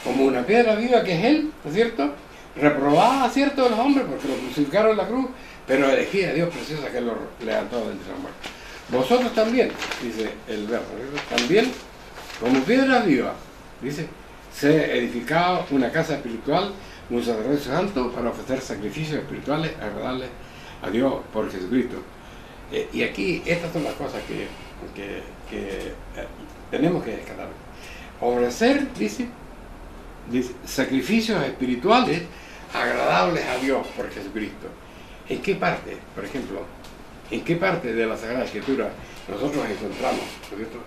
como una piedra viva que es Él, ¿no es cierto?, reprobada a cierto de los hombres porque lo crucificaron en la cruz, pero elegí a Dios preciosa que lo levantó de entre los muertos. Vosotros también, dice el verso, también como piedra viva, dice, se edificado una casa espiritual, un sacerdocio santo para ofrecer sacrificios espirituales agradables a Dios por Jesucristo. Y aquí estas son las cosas que tenemos que descartar. Ofrecer, dice, sacrificios espirituales agradables a Dios por Jesucristo. ¿En qué parte, por ejemplo, en qué parte de la Sagrada Escritura nosotros encontramos, ¿no es cierto?,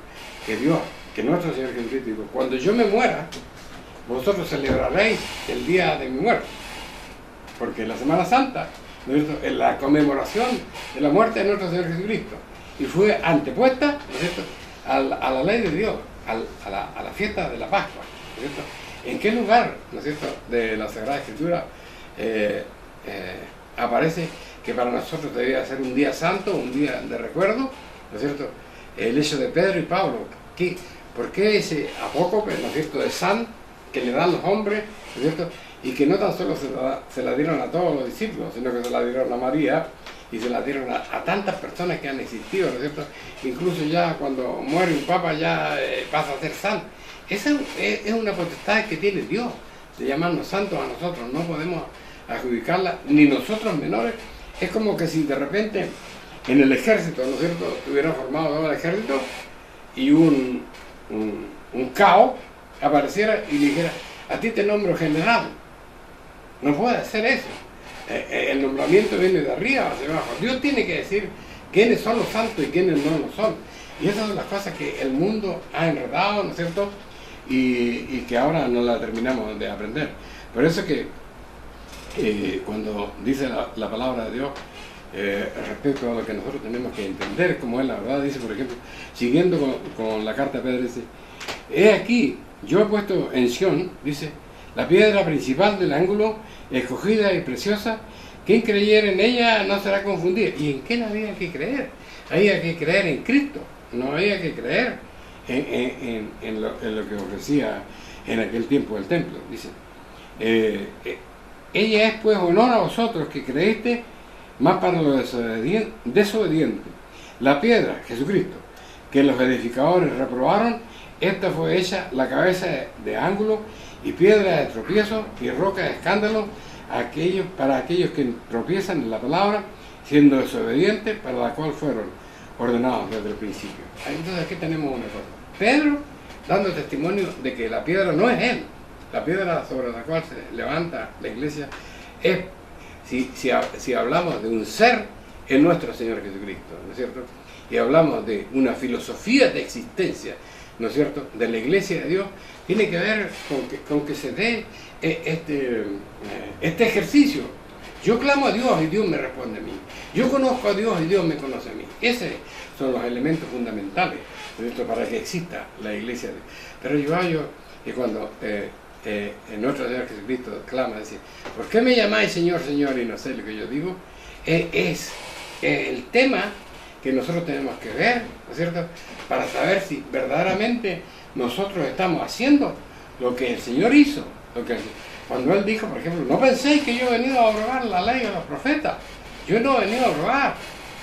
que Dios, que nuestro Señor Jesucristo dijo, cuando yo me muera, vosotros celebraréis el día de mi muerte? Porque la Semana Santa, ¿no es cierto?, es la conmemoración de la muerte de nuestro Señor Jesucristo, y fue antepuesta, ¿no es cierto?, a la ley de Dios, a la fiesta de la Pascua, ¿no es cierto? ¿En qué lugar, ¿no es cierto?, de la Sagrada Escritura aparece que para nosotros debía ser un día santo, un día de recuerdo, ¿no es cierto? El hecho de Pedro y Pablo, ¿por qué ese apócope, ¿no es cierto?, de San que le dan los hombres, ¿no es cierto?, y que no tan solo se la dieron a todos los discípulos, sino que se la dieron a María y se la dieron a tantas personas que han existido, ¿no es cierto? Incluso ya cuando muere un papa ya pasa a ser santo. Esa es una potestad que tiene Dios de llamarnos santos a nosotros, no podemos adjudicarla, ni nosotros menores. Es como que si de repente en el ejército, ¿no es cierto?, hubieran formado todo el ejército y un caos apareciera y dijera, a ti te nombro general. No puede ser eso. El nombramiento viene de arriba hacia abajo. Dios tiene que decir quiénes son los santos y quiénes no lo son. Y esas son las cosas que el mundo ha enredado, ¿no es cierto?, y que ahora no la terminamos de aprender. Por eso que cuando dice la palabra de Dios respecto a lo que nosotros tenemos que entender como es la verdad, dice, por ejemplo, siguiendo con la carta de Pedro, dice, he aquí, yo he puesto en Sión, dice, la piedra principal del ángulo, escogida y preciosa, quien creyere en ella no será confundida. ¿Y en qué no había que creer? Había que creer en Cristo, no había que creer en lo que ofrecía en aquel tiempo el templo. Dice, ella es pues honor a vosotros que creíste, más para los desobedientes. La piedra, Jesucristo, que los edificadores reprobaron, esta fue hecha la cabeza de ángulo y piedra de tropiezo y roca de escándalo para aquellos que tropiezan en la palabra, siendo desobedientes, para la cual fueron ordenados desde el principio. Entonces aquí tenemos una cosa. Pedro dando testimonio de que la piedra no es él, la piedra sobre la cual se levanta la iglesia es, si hablamos de un ser, es nuestro Señor Jesucristo, ¿no es cierto? Y hablamos de una filosofía de existencia, ¿no es cierto?, de la iglesia de Dios, tiene que ver con que se dé este ejercicio. Yo clamo a Dios y Dios me responde a mí. Yo conozco a Dios y Dios me conoce a mí. Esos son los elementos fundamentales, ¿no es cierto?, para que exista la iglesia de Dios. Pero yo hallo que cuando nuestro Señor Jesucristo clama, dice, ¿por qué me llamáis Señor, Señor y no sé lo que yo digo? Es el tema que nosotros tenemos que ver, ¿no es cierto?, para saber si verdaderamente nosotros estamos haciendo lo que el Señor hizo. Cuando Él dijo, por ejemplo, no penséis que yo he venido a abrogar la ley de los profetas. Yo no he venido a abrogar,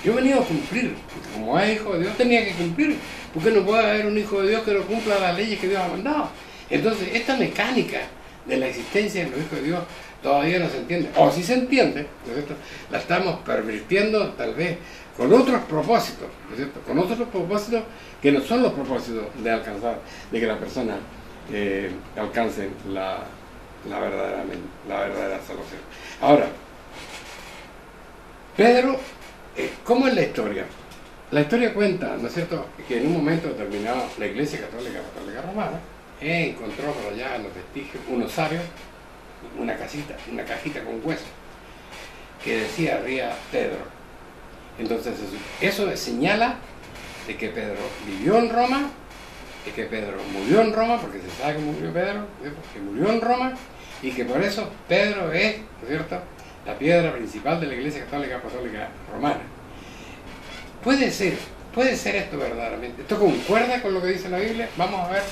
yo he venido a cumplir. Porque como es hijo de Dios, tenía que cumplir. Porque no puede haber un hijo de Dios que no cumpla las leyes que Dios ha mandado. Entonces, esta mecánica de la existencia de los hijos de Dios todavía no se entiende. O si se entiende, ¿no es cierto?, la estamos pervirtiendo tal vez con otros propósitos, ¿no es cierto?, con otros propósitos que no son los propósitos de alcanzar, de que la persona alcance la verdadera salvación. Ahora, Pedro, ¿cómo es la historia? La historia cuenta, ¿no es cierto?, que en un momento determinado la Iglesia Católica Romana encontró por allá en los vestigios un osario, una cajita con hueso, que decía arriba Pedro. Entonces eso señala de que Pedro vivió en Roma, de que Pedro murió en Roma, porque se sabe que murió Pedro, que murió en Roma, y que por eso Pedro es, ¿no es cierto?, la piedra principal de la Iglesia Católica Apostólica Romana. Puede ser esto verdaderamente. ¿Esto concuerda con lo que dice la Biblia? Vamos a ver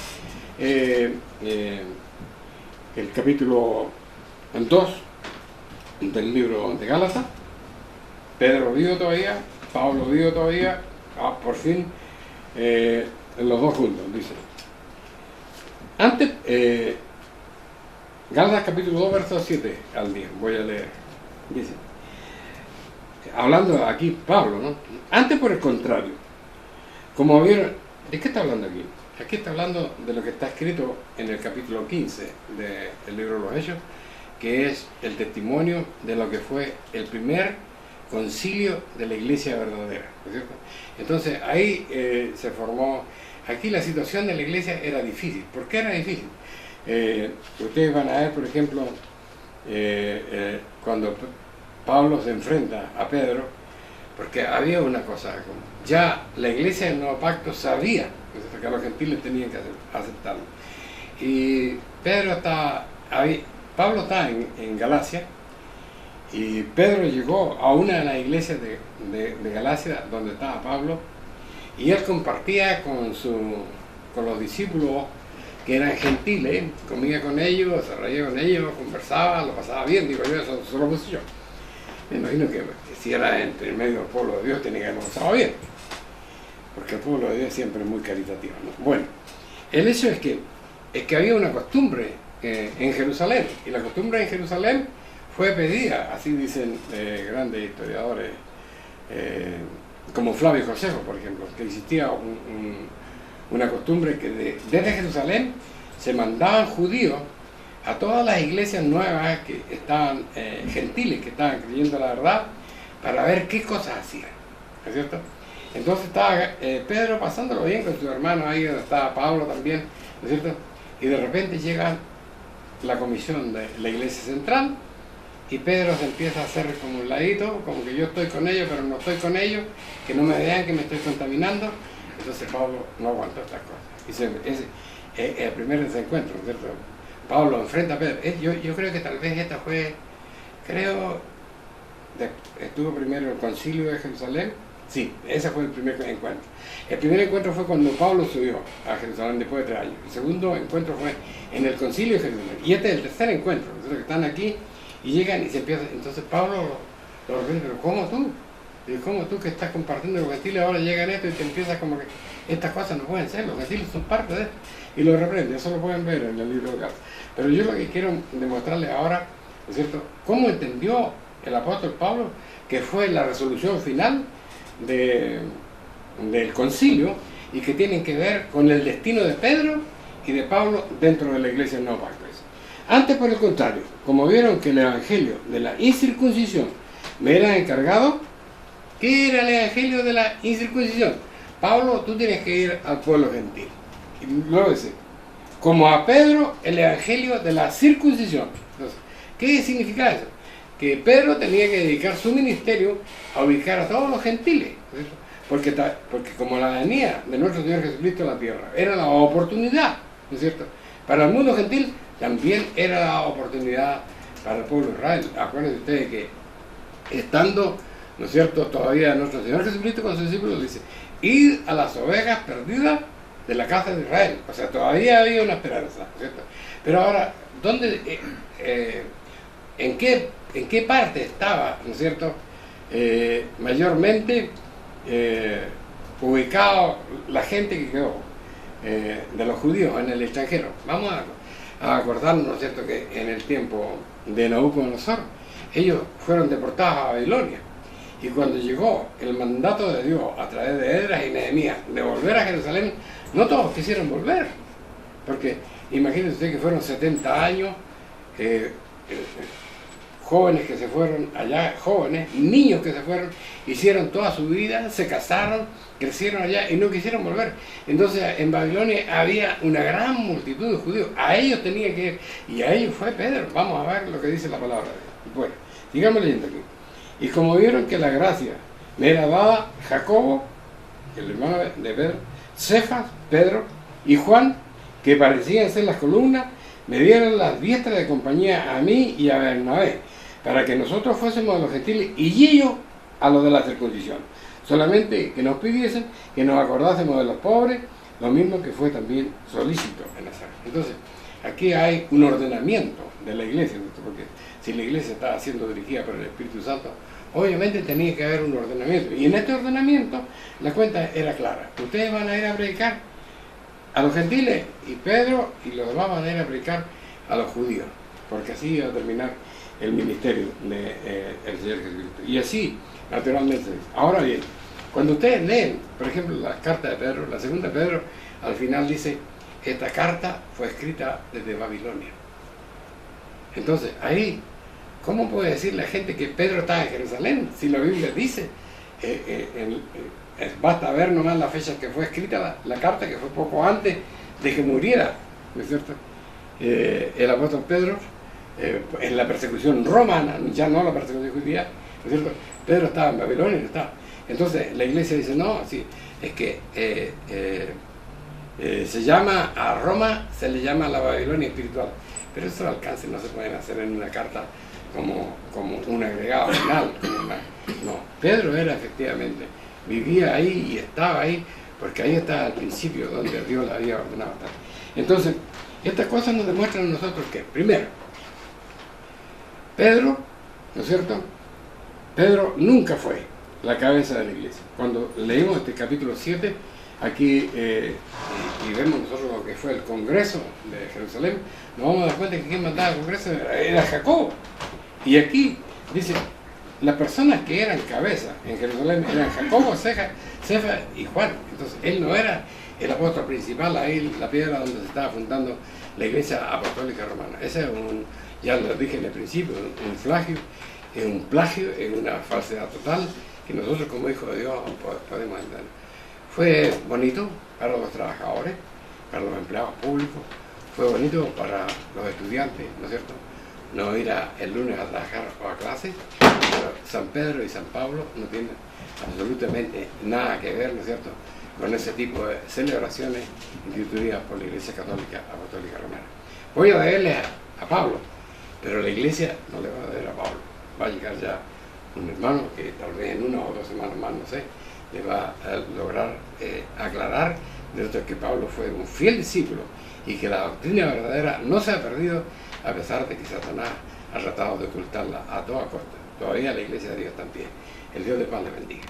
el capítulo 2 del libro de Gálatas. Pedro vivo todavía, Pablo vivo todavía, por fin los dos juntos, dice. Antes, Gálatas capítulo 2, versos 7 al 10, voy a leer. Dice, hablando aquí Pablo, ¿no? Antes, por el contrario, como vieron, ¿de qué está hablando aquí? Aquí está hablando de lo que está escrito en el capítulo 15 del libro de los Hechos, que es el testimonio de lo que fue el primer concilio de la iglesia verdadera, ¿no es cierto? Entonces ahí se formó, aquí la situación de la iglesia era difícil. ¿Por qué era difícil? Ustedes van a ver, por ejemplo, cuando Pablo se enfrenta a Pedro, porque había una cosa, ya la iglesia del nuevo pacto sabía que los gentiles tenían que aceptarlo. y Pablo está en Galacia, y Pedro llegó a una de las iglesias de Galacia donde estaba Pablo, y él compartía con los discípulos que eran gentiles, comía con ellos, se reía con ellos, conversaba, lo pasaba bien, digo yo, eso lo puse yo. Me imagino que si era entre el medio del pueblo de Dios tenía que haberlo pasado bien, porque el pueblo de Dios siempre es muy caritativo, ¿no? Bueno, el hecho es que había una costumbre en Jerusalén, y la costumbre en Jerusalén fue pedida, así dicen grandes historiadores, como Flavio Josefo, por ejemplo, que existía una costumbre que desde Jerusalén se mandaban judíos a todas las iglesias nuevas que estaban gentiles, que estaban creyendo la verdad, para ver qué cosas hacían, ¿no es cierto? Entonces estaba Pedro pasándolo bien con sus hermanos, ahí donde estaba Pablo también, ¿no es cierto? Y de repente llega la comisión de la iglesia central, y Pedro se empieza a hacer como un ladito, como que yo estoy con ellos, pero no estoy con ellos, que no me vean que me estoy contaminando. Entonces Pablo no aguantó estas cosas. Y el primer desencuentro, ¿no es cierto? Pablo enfrenta a Pedro. Yo creo que tal vez esta fue, estuvo primero el concilio de Jerusalén. Sí, ese fue el primer encuentro. El primer encuentro fue cuando Pablo subió a Jerusalén después de 3 años. El segundo encuentro fue en el concilio de Jerusalén. Y este es el tercer encuentro. Entonces, que están aquí y llegan y se empiezan. Entonces Pablo lo repite, pero ¿cómo tú? Y ¿cómo tú que estás compartiendo los gentiles ahora llegan esto y te empiezas como que estas cosas no pueden ser, los gentiles son parte de esto? Y lo reprende, eso lo pueden ver en el libro de Gálatas. Pero yo lo que quiero demostrarles ahora, ¿no es cierto?, cómo entendió el apóstol Pablo que fue la resolución final del concilio y que tienen que ver con el destino de Pedro y de Pablo dentro de la iglesia no pacto. Antes, por el contrario, como vieron que el evangelio de la incircuncisión me era encargado, ¿qué era el evangelio de la incircuncisión? Pablo, tú tienes que ir al pueblo gentil. Y luego dice, como a Pedro, el evangelio de la circuncisión. Entonces, ¿qué significa eso? Que Pedro tenía que dedicar su ministerio a ubicar a todos los gentiles, ¿no? Porque como la venida de nuestro Señor Jesucristo a la tierra era la oportunidad, ¿no es cierto?, para el mundo gentil, también era la oportunidad para el pueblo de Israel. Acuérdense ustedes que estando, ¿no es cierto?, todavía nuestro Señor Jesucristo con sus discípulos dice, id a las ovejas perdidas de la casa de Israel. O sea, todavía había una esperanza, ¿no es cierto? Pero ahora, ¿en qué parte estaba, ¿no es cierto?, mayormente ubicado la gente que quedó de los judíos en el extranjero? Vamos a acordarnos, ¿no es cierto?, que en el tiempo de Nabucodonosor ellos fueron deportados a Babilonia, y cuando llegó el mandato de Dios a través de Esdras y Nehemías de volver a Jerusalén, no todos quisieron volver, porque imagínense usted que fueron 70 años, jóvenes que se fueron allá, jóvenes, niños que se fueron, hicieron toda su vida, se casaron, crecieron allá y no quisieron volver. Entonces en Babilonia había una gran multitud de judíos, a ellos tenía que ir, y a ellos fue Pedro. Vamos a ver lo que dice la palabra de Dios. Bueno, sigamos leyendo aquí. Y como vieron que la gracia me era dada, Jacobo, el hermano de Pedro, Cefas, Pedro y Juan, que parecían ser las columnas, me dieron las diestras de compañía a mí y a Bernabé, para que nosotros fuésemos a los gentiles y ellos a los de la circuncisión. Solamente que nos pidiesen que nos acordásemos de los pobres, lo mismo que fue también solícito en Nazaret. Entonces, aquí hay un ordenamiento de la iglesia, porque si la iglesia estaba siendo dirigida por el Espíritu Santo, obviamente tenía que haber un ordenamiento. Y en este ordenamiento la cuenta era clara. Ustedes van a ir a predicar a los gentiles, y Pedro y los demás van a ir a predicar a los judíos, porque así iba a terminar el ministerio del Señor Jesucristo. Y así, naturalmente. Ahora bien, cuando ustedes leen, por ejemplo, la carta de Pedro, la segunda de Pedro, al final dice, esta carta fue escrita desde Babilonia. Entonces, ahí, ¿cómo puede decir la gente que Pedro estaba en Jerusalén? Si la Biblia dice, basta ver nomás la fecha que fue escrita la carta, que fue poco antes de que muriera, ¿no es cierto?, el apóstol Pedro, en la persecución romana, ya no la persecución judía, ¿no es cierto? Pedro estaba en Babilonia, no estaba. Entonces la iglesia dice, no, sí, es que Se llama a Roma, se le llama la Babilonia espiritual, pero esos alcances no se pueden hacer en una carta como un agregado final. No, Pedro era efectivamente, vivía ahí y estaba ahí, porque ahí está el principio donde Dios le había ordenado estar. Entonces, estas cosas nos demuestran a nosotros que, primero, Pedro, ¿no es cierto? Pedro nunca fue la cabeza de la iglesia. Cuando leímos este capítulo 7, aquí y vemos nosotros lo que fue el Congreso de Jerusalén, nos vamos a dar cuenta que quien mandaba el Congreso era Jacobo. Y aquí dice, las personas que eran cabeza en Jerusalén eran Jacobo, Cefa y Juan. Entonces él no era el apóstol principal, ahí la piedra donde se estaba fundando la iglesia apostólica romana. Ese es ya lo dije en el principio, un plagio, es una falsedad total que nosotros como hijos de Dios podemos entender. Fue bonito para los trabajadores, para los empleados públicos, fue bonito para los estudiantes, ¿no es cierto? No ir el lunes a trabajar o a clase, pero San Pedro y San Pablo no tienen absolutamente nada que ver, ¿no es cierto?, con ese tipo de celebraciones instituidas por la Iglesia Católica Apostólica Romana. Voy a darle a Pablo, pero la Iglesia no le va a dar a Pablo. Va a llegar ya un hermano que tal vez en 1 o 2 semanas más, no sé, le va a lograr aclarar de esto que Pablo fue un fiel discípulo y que la doctrina verdadera no se ha perdido a pesar de que Satanás ha tratado de ocultarla a toda costa. Todavía la Iglesia de Dios está en pie. El Dios de paz le bendiga.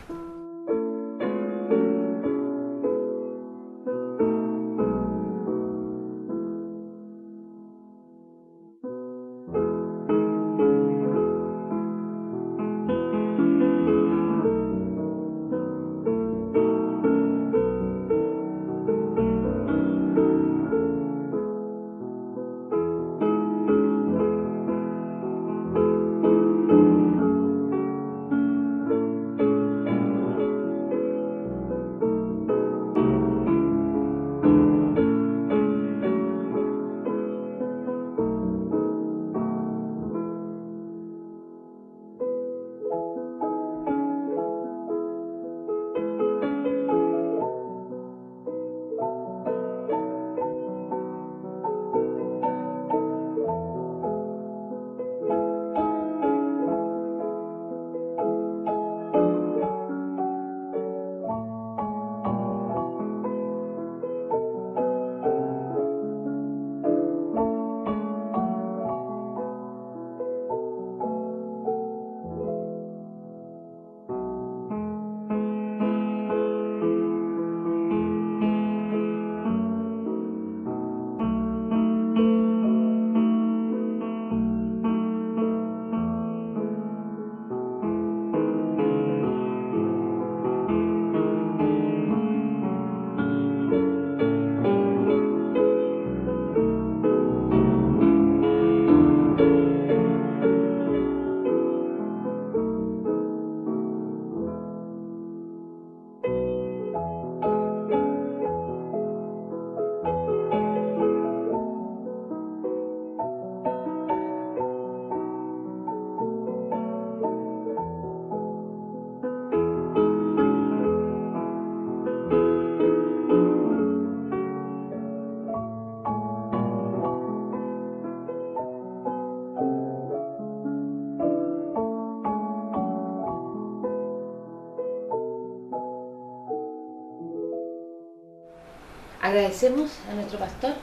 Agradecemos a nuestro pastor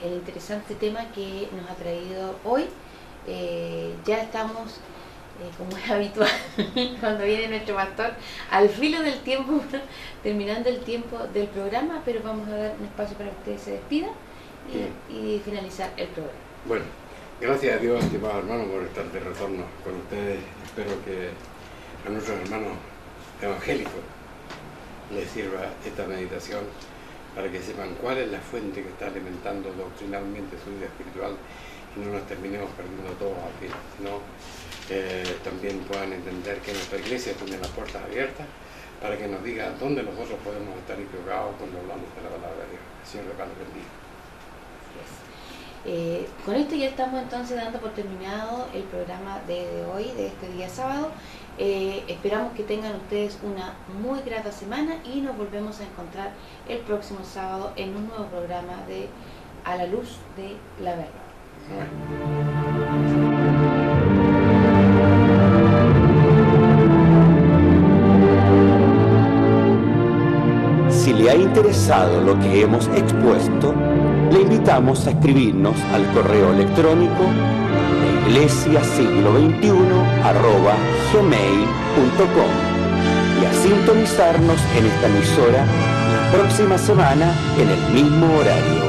el interesante tema que nos ha traído hoy. Ya estamos, como es habitual, cuando viene nuestro pastor, al filo del tiempo, terminando el tiempo del programa, pero vamos a dar un espacio para que ustedes se despidan y finalizar el programa. Bueno, gracias a Dios, estimados hermanos, por estar de retorno con ustedes. Espero que a nuestros hermanos evangélicos les sirva esta meditación para que sepan cuál es la fuente que está alimentando doctrinalmente su vida espiritual y no nos terminemos perdiendo todos aquí, sino también puedan entender que nuestra iglesia tiene las puertas abiertas para que nos diga dónde nosotros podemos estar equivocados cuando hablamos de la palabra de Dios. El Señor le bendiga. Con esto ya estamos entonces dando por terminado el programa de hoy, de este día sábado. Esperamos que tengan ustedes una muy grata semana y nos volvemos a encontrar el próximo sábado en un nuevo programa de A la Luz de la Verdad. Si le ha interesado lo que hemos expuesto, le invitamos a escribirnos al correo electrónico iglesiasiglo21@gmail.com y a sintonizarnos en esta emisora la próxima semana en el mismo horario.